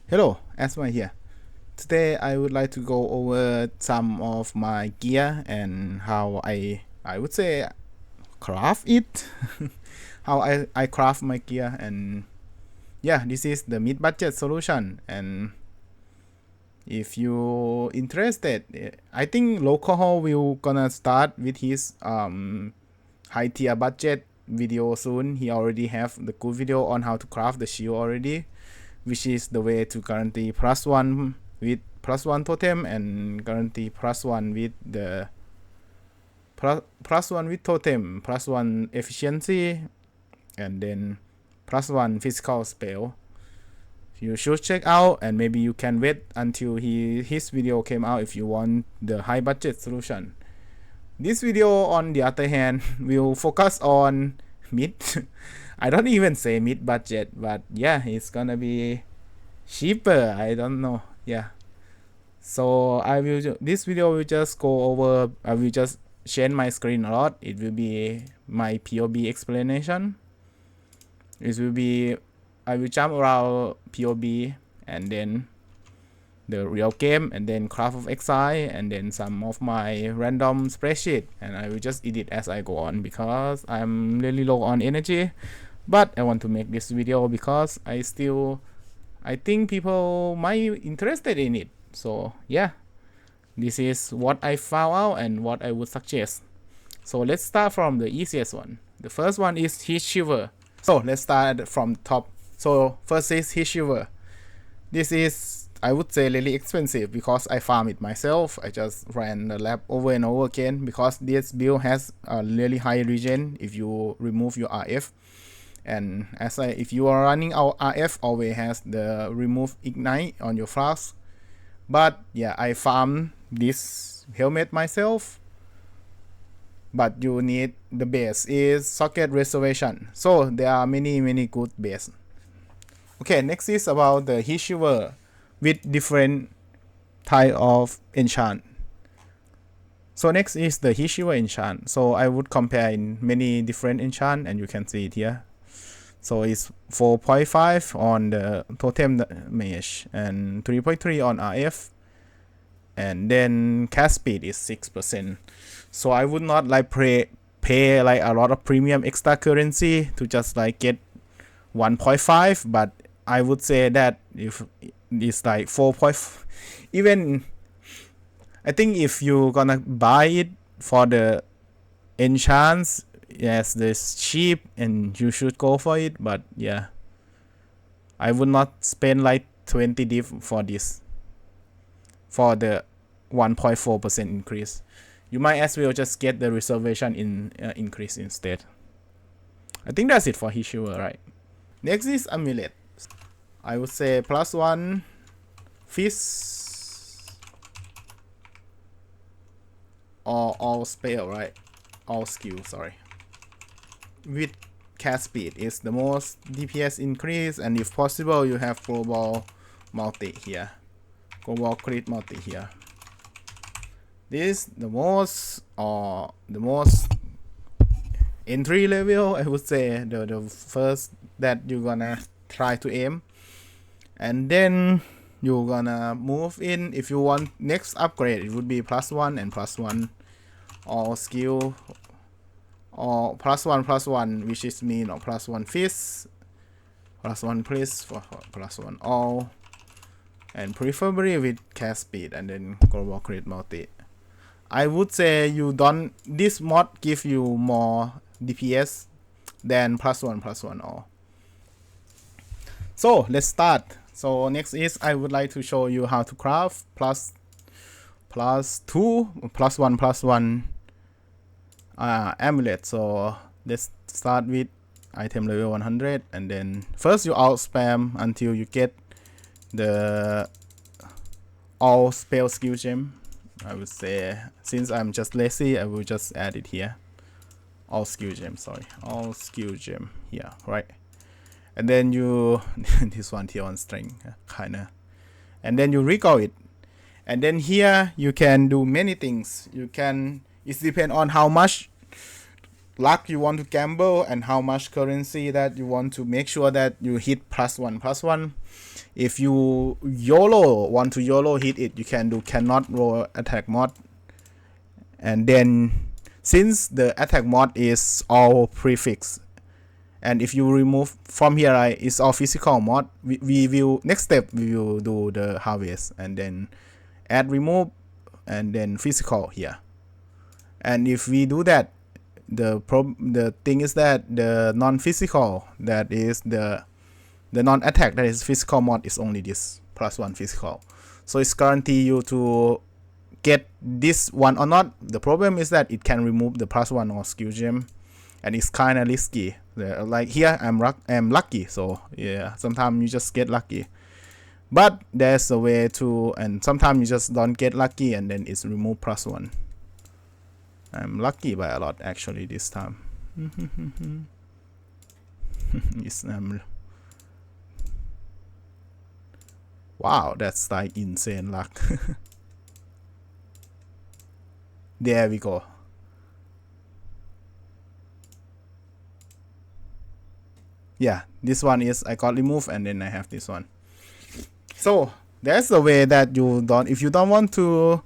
Hello, Azma here. Today I would like to go over some of my gear and how I would say craft it. How I craft my gear, and yeah, this is the mid budget solution. And if you interested, I think local will gonna start with his high tier budget video soon. He already have the good video on how to craft the shield already, which is the way to guarantee +1 with +1 totem and guarantee +1 with the +1 with totem, +1 efficiency, and then +1 physical spell. You should check out, and maybe you can wait until his video came out if you want the high budget solution. This video, on the other hand, will focus on mid. I don't even say mid budget, but yeah, it's gonna be cheaper. I don't know. Yeah. So this video will just go over. I will just change my screen a lot. It will be my POB explanation. It will be, I will jump around POB and then the real game, and then Craft of Exile, and then some of my random spreadsheet, and I will just edit as I go on because I'm really low on energy. But I want to make this video because I think people might interested in it. So yeah, this is what I found out and what I would suggest. So let's start from the easiest one. The first one is Heatshiver. So let's start from top. So first is Heatshiver. This is, I would say, really expensive because I farm it myself. I just ran the lab over and over again because this build has a really high regen if you remove your RF. And if you are running our RF, always has the remove ignite on your flask. But yeah, I farm this helmet myself. But you need, the base is socket reservation. So there are many good base. Okay, next is about the Heatshiver with different type of enchant. So next is the Heatshiver enchant. So I would compare in many different enchant, and you can see it here. So it's 4.5 on the totem damage and 3.3 on RF, and then cast speed is 6%. So I would not like pay like a lot of premium extra currency to just like get 1.5, but I would say that if it's like 4.5, even I think if you're gonna buy it for the enchants, yes, this cheap and you should go for it. But yeah, I would not spend like 20 div for this, for the 1.4% increase. You might as well just get the reservation increase instead. I think that's it for Heatshiver, right? Next is Amulet. I would say +1 fist or all spell, right? All skill, sorry. With cast speed is the most DPS increase, and if possible you have global multi here, global crit multi here. This the most entry level, I would say, the first that you're gonna try to aim, and then you're gonna move in. If you want next upgrade, it would be +1 and +1 all skill, or +1 which is mean, or +1 fist, +1 please for +1 all, and preferably with cast speed, and then global crit multi. I would say this mod give you more DPS than +1 all. So let's start. So next is, I would like to show you how to craft +1 amulet. So let's start with item level 100, and then first you out spam until you get the all spell skill gem. I would say, since I'm just lazy, I will just add it here. All skill gem, all skill gem here, right? And then you this one here on string, kinda, and then you recall it, and then here you can do many things. You can, it depends on how much luck you want to gamble and how much currency that you want to make sure that you hit +1/+1. If you YOLO want to YOLO hit it, you can do cannot roll attack mod. And then since the attack mod is all prefix, and if you remove from here, right, it's all physical mod, we will next step we will do the harvest and then add remove and then physical here. And if we do that, the thing is that the non-physical, that is the non-attack, that is physical mod, is only this +1 physical. So it's guarantee you to get this one or not. The problem is that it can remove the +1 or skill gem, and it's kind of risky. Like here I'm lucky, so yeah, sometimes you just get lucky. But there's a way to, and sometimes you just don't get lucky and then it's remove +1. I'm lucky by a lot actually this time. Wow, that's like insane luck. There we go. Yeah, this one is I got removed and then I have this one. So that's the way that you don't, if you don't want to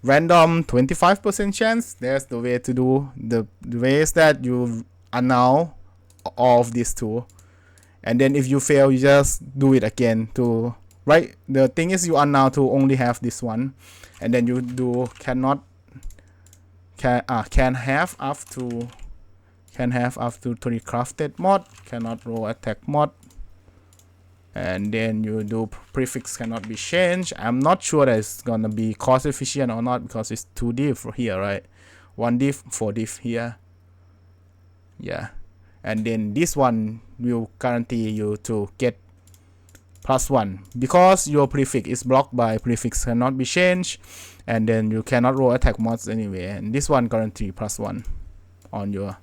random 25% chance, there's the way to do. The ways that you annul all of these two, and then if you fail, you just do it again to, right? The thing is you annul to only have this one, and then you do can have up to 3 crafted mod, cannot roll attack mod, and then you do prefix cannot be changed. I'm not sure that it's gonna be cost efficient or not because it's 2 diff here, right? 1 diff, 4 diff here. Yeah, and then this one will guarantee you to get +1 because your prefix is blocked by prefix cannot be changed, and then you cannot roll attack mods anyway. And this one guarantee +1 on your.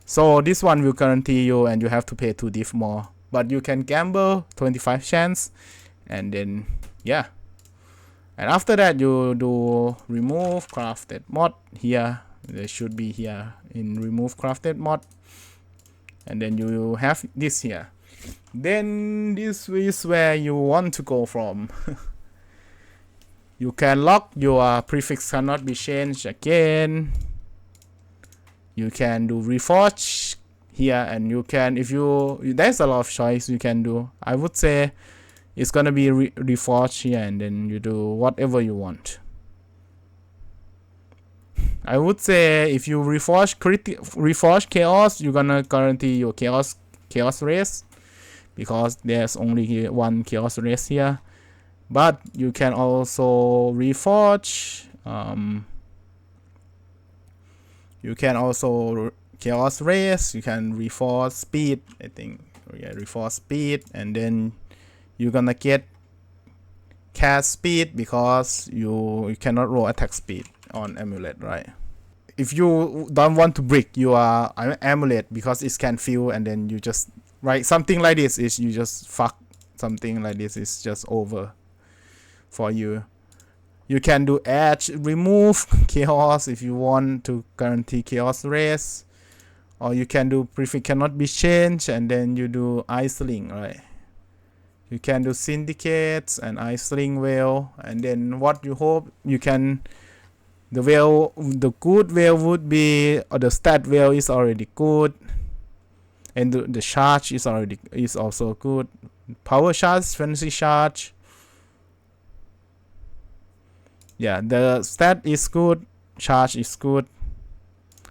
So this one will guarantee you, and you have to pay 2 diff more. But you can gamble 25 chance, and then yeah, and after that you do remove crafted mod here. They should be here in remove crafted mod, and then you have this here. Then this is where you want to go from. You can lock your prefix cannot be changed again. You can do reforge here, and you can, if you, there's a lot of choice you can do. I would say it's gonna be reforge here, and then you do whatever you want. I would say if you reforge chaos, you're gonna guarantee your chaos race because there's only 1 chaos race here. But you can also reforge. You can also chaos race. You can reforge speed. I think, yeah, reforge speed, and then you're gonna get cast speed because you cannot roll attack speed on amulet, right? If you don't want to break your amulet because it can fill, and then you just, right, something like this is you just fuck. Something like this is just over for you. You can do edge remove chaos if you want to guarantee chaos race, or you can do prefix cannot be changed, and then you do iceling, right? You can do syndicates and iceling whale, and then what you hope you can, the whale, the good whale would be, or the stat whale is already good, and the charge is also good. Power charge, fantasy charge. Yeah, the stat is good, charge is good,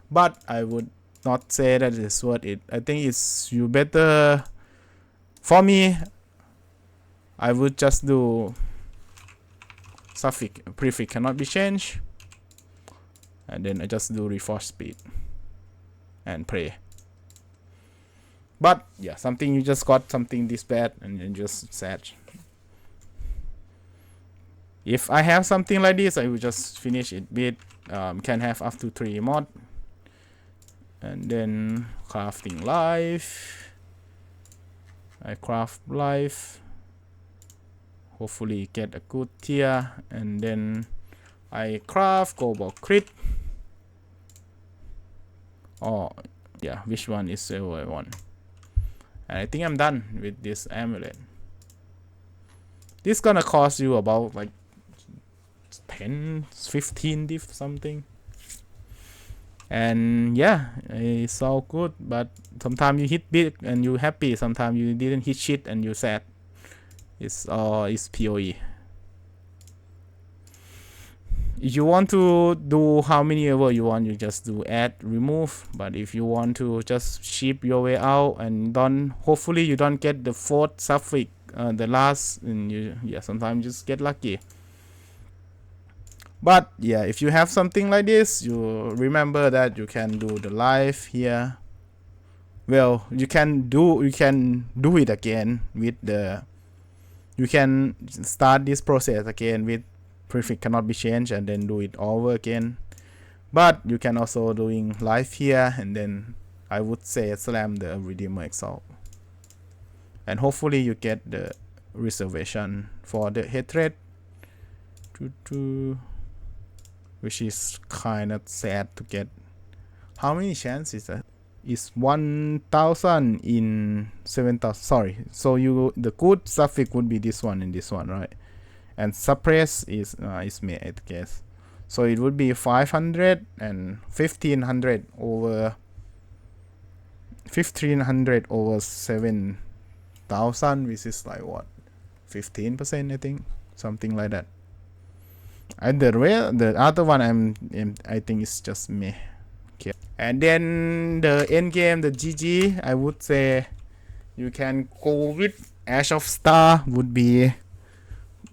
but I would not say that it's worth it. I think it's, you better, for me, I would just do suffix prefix cannot be changed, and then I just do reforge speed and pray. But yeah, something you just got something this bad and then just sad. If I have something like this, I will just finish it with can have up to 3 mod, and then crafting life. I craft life, hopefully get a good tier, and then I craft cobalt crit, or Yeah, which one is silver one? And I think I'm done with this amulet. This gonna cost you about like 10-15 diff something. And yeah, it's all good, but sometimes you hit big and you happy, sometimes you didn't hit shit and you sad. It's PoE. If you want to do how many ever you want, you just do add, remove. But if you want to just ship your way out and hopefully you don't get the fourth suffix, the last, and yeah, sometimes just get lucky. But yeah, if you have something like this, you remember that you can do the live here. Well, you can do it again with you can start this process again with prefix cannot be changed and then do it over again. But you can also doing live here, and then I would say slam the Redeemer Exalt. And hopefully you get the reservation for the head rate, which is kind of sad to get. How many chances is that? Is 1000 in 7000. Sorry, so the good suffix would be this one and this one, right? And suppress is me, I guess. So it would be 500 and 1500 over 7000, which is like what, 15%, I think, something like that. And the other one I think it's just me. Okay. And then the end game, the GG, I would say you can go with Ash of Star. Would be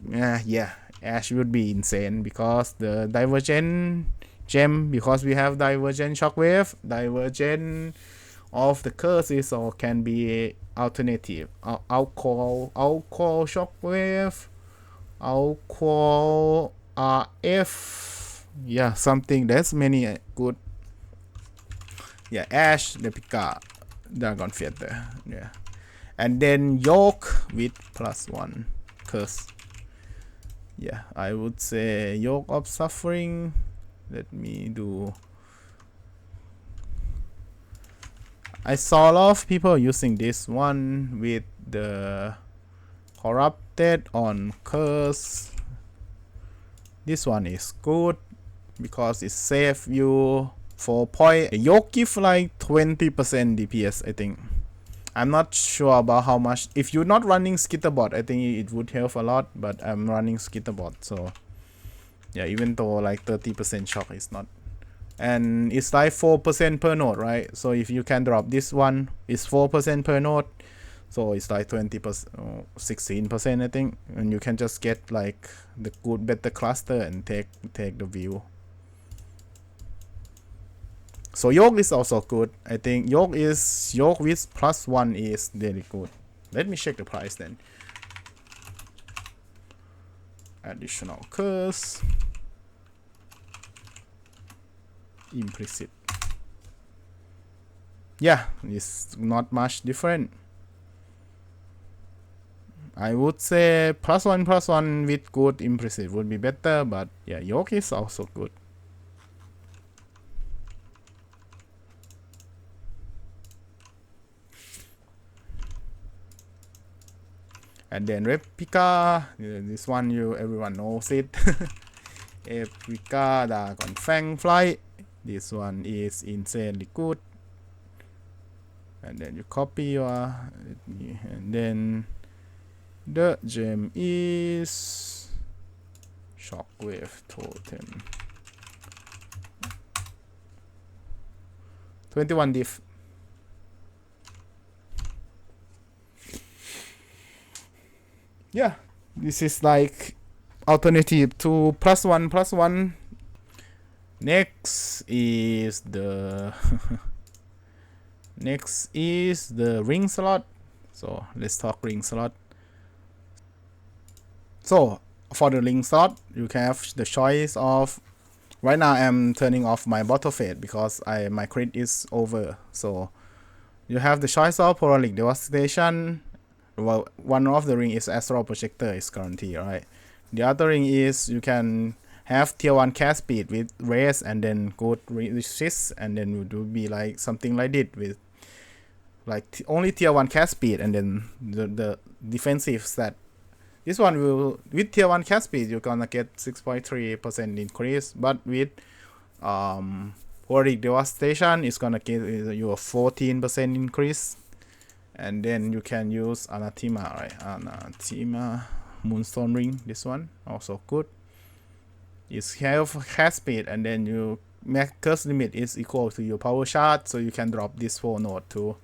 yeah, Ash would be insane because the Divergent gem, because we have Divergent Shockwave, Divergent of the curses, or can be alternative. I'll call Shockwave, I'll call RF, yeah, something. There's many good. Yeah, Ash, Replica, Dragon Feather, yeah, and then Yoke with +1 curse. Yeah, I would say Yoke of Suffering. Let me do. I saw a lot of people using this one with the Corrupted on curse. This one is good because it saves you 4 points. The Yoke give like 20% DPS, I think. I'm not sure about how much. If you're not running Skitterbot, I think it would help a lot, but I'm running Skitterbot, so yeah, even though like 30% shock is not. And it's like 4% per node, right? So if you can drop this one, it's 4% per node. So it's like 20%, 16%, I think. And you can just get like the good, better cluster and take the view. So Yoke is also good. I think Yoke with +1 is really good. Let me check the price then. Additional curse. Implicit. Yeah, it's not much different. I would say +1 with good implicit would be better, but yeah, Yoke is also good. And then Replica, this one everyone knows it. Replica, Dragon Fang Flight. This one is insanely good. And then you copy your, and then the gem is Shockwave Totem. 21 diff. Yeah, this is like alternative to +1. Next is the ring slot. So let's talk ring slot. So for the ring slot, you can have the choice of. Right now I'm turning off my bottle fade because my crit is over. So you have the choice of Prolific Devastation. Well, one of the ring is Astral Projector is guaranteed, right? The other ring is you can have tier 1 cast speed with raise and then good resist, and then it would be like something like this with like only tier 1 cast speed and then the defensive stat. This one will, with tier 1 cast speed, you're gonna get 6.3% increase, but with Horrific Devastation, it's gonna give you a 14% increase. And then you can use Anathema, right? Anathema, Moonstone Ring, this one, also good. It's have cast speed, and then you max curse limit is equal to your power shard, so you can drop this 4 node too.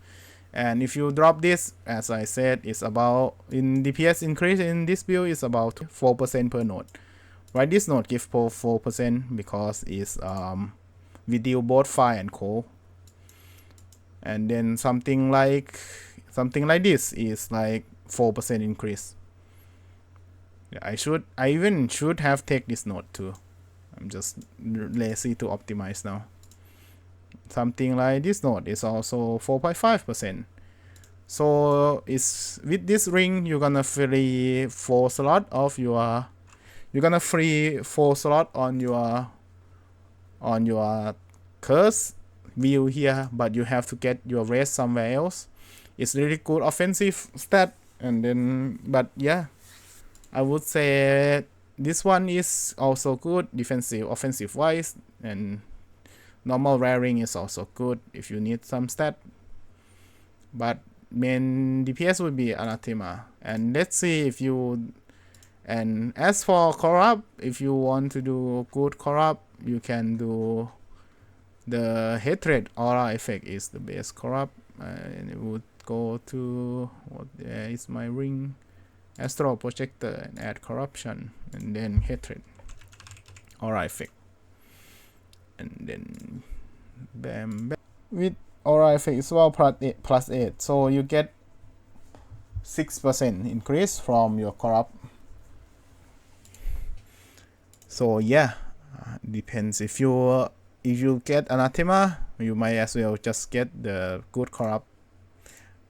And if you drop this, as I said, it's about, in DPS increase in this build is about 4% per node. Right, this node gives 4% because it's we deal both fire and cold. And then something like this is like 4% increase. Yeah, I even should have take this node too. I'm just lazy to optimize now. Something like this node is also 4.5%. So it's with this ring you're gonna free 4 slot of your, you're gonna free 4 slot on your curse view here, but you have to get your rest somewhere else. It's really good offensive stat, and then, but yeah, I would say this one is also good defensive, offensive wise, and normal raring is also good if you need some stat. But main DPS would be Anathema. And let's see if you, and as for corrupt, if you want to do good corrupt, you can do the hatred aura effect is the best corrupt, and it would go to what is my ring, astral projector, and add corruption, and then hatred aura effect, and then bam, bam. With aura effect is well plus 8, so you get 6% increase from your corrupt. So yeah, depends. If you get Anathema, you might as well just get the good corrupt,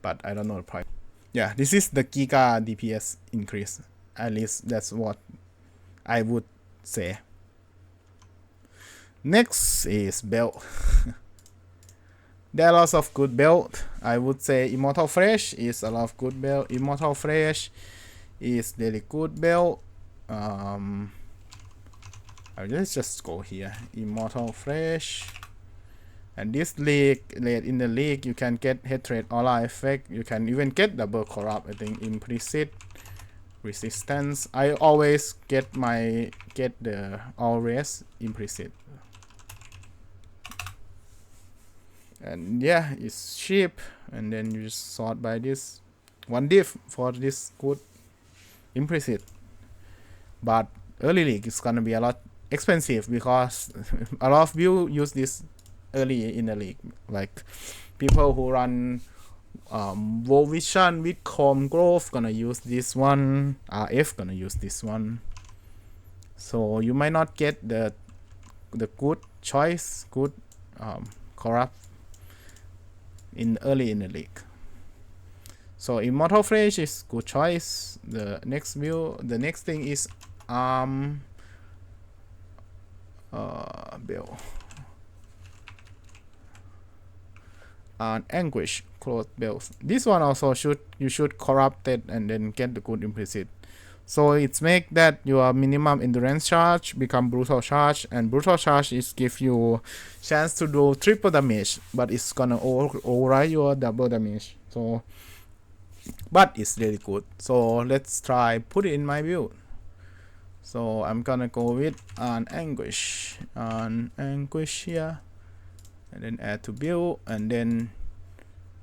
but I don't know the price. Yeah, this is the Giga DPS increase. At least that's what I would say. Next is belt. There are lots of good belt. I would say Immortal Fresh is a lot of good belt. Immortal Fresh is really good belt. Let's just go here. Immortal Fresh. And this league, late in the league, you can get hatred aura effect. You can even get double corrupt, I think, implicit resistance. I always get the always implicit. And yeah, it's cheap, and then you just sort by this one diff for this good implicit. But early league is gonna be a lot expensive because a lot of you use this early in the league, like people who run World Vision with Calm Growth gonna use this one, RF gonna use this one, so you might not get the good choice, good corrupt in early in the league. So Immortal Fresh is good choice. The next thing is Bill and Anguish cloth bells. This one also you should corrupt it and then get the good implicit. So it's make that your minimum endurance charge become brutal charge, and brutal charge is give you chance to do triple damage, but it's gonna override your double damage. So, but it's really good. So let's try put it in my build. So I'm gonna go with an anguish here, and then add to build, and then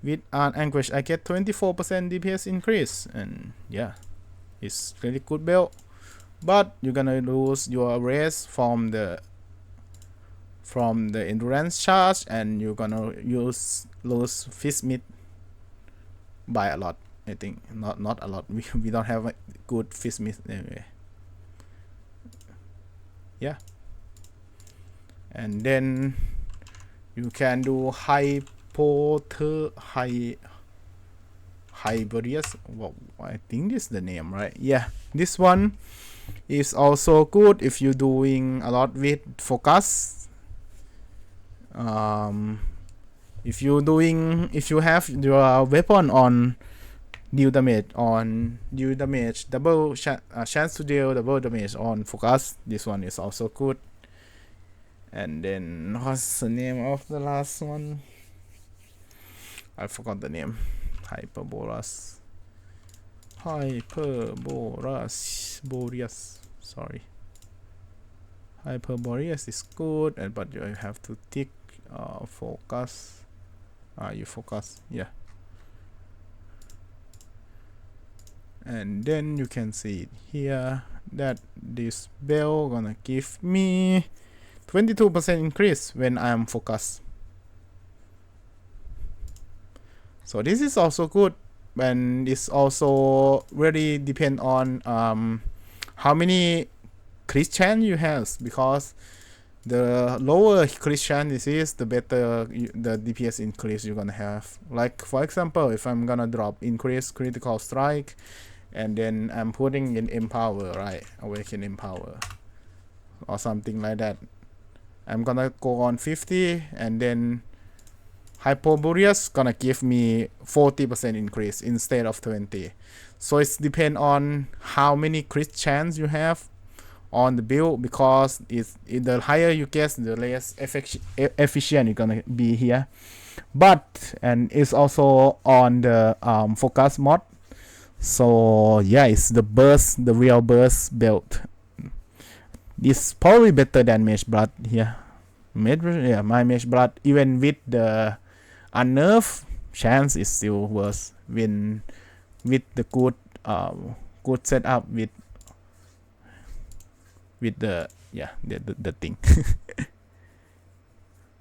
with an anguish I get 24% DPS increase, and yeah, it's really good build. But you're gonna lose your race from the endurance charge, and you're gonna lose fist meat by a lot. I think not a lot. We don't have a good fist meat anyway. Yeah, and then you can do Hyberius. Well, I think this is the name, right? Yeah, this one is also good if you're doing a lot with focus. If you have your weapon on deal damage double chance to deal double damage on focus, this one is also good. And then what's the name of the last one? I forgot the name. Hyperboreas, sorry. Hyperboreas is good, but you have to tick focus. You focus, yeah. And then you can see it here that this bell gonna give me 22% increase when I am focused. So this is also good, and it's also really depend on how many crit chance you have, because the lower crit chance this is, the better the DPS increase you're gonna have. Like for example, if I'm gonna drop increase critical strike, and then I'm putting in empower, right, awaken empower or something like that, I'm gonna go on 50, and then Hyperboreas gonna give me 40% increase instead of 20. So it's depend on how many crit chance you have on the build, because the higher you get, the less efficient you're gonna be here. But and it's also on the focus mod. So yeah, it's the real burst build. It's probably better than Mage Blood here. My Mage Blood, even with the unnerf chance, is still worse when with the good setup with the thing.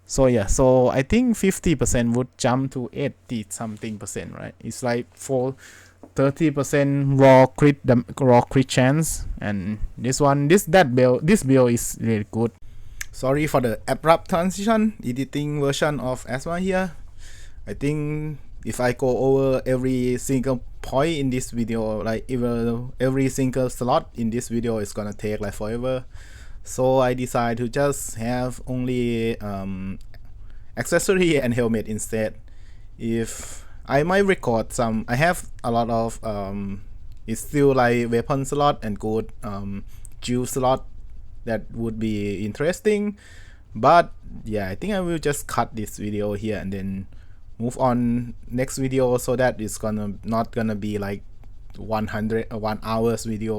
So yeah, so I think 50% would jump to 80 something percent, right? It's like for 30% raw crit chance, and this build is really good. Sorry for the abrupt transition editing version of Azma here. I think if I go over every single point in this video, like every single slot in this video, is gonna take like forever. So I decided to just have only accessory and helmet instead. If I might record some, I have a lot of it's still like weapon slot and good jewel slot that would be interesting, but yeah, I think I will just cut this video here and then move on next video, so that it's not gonna be like 1 hours video.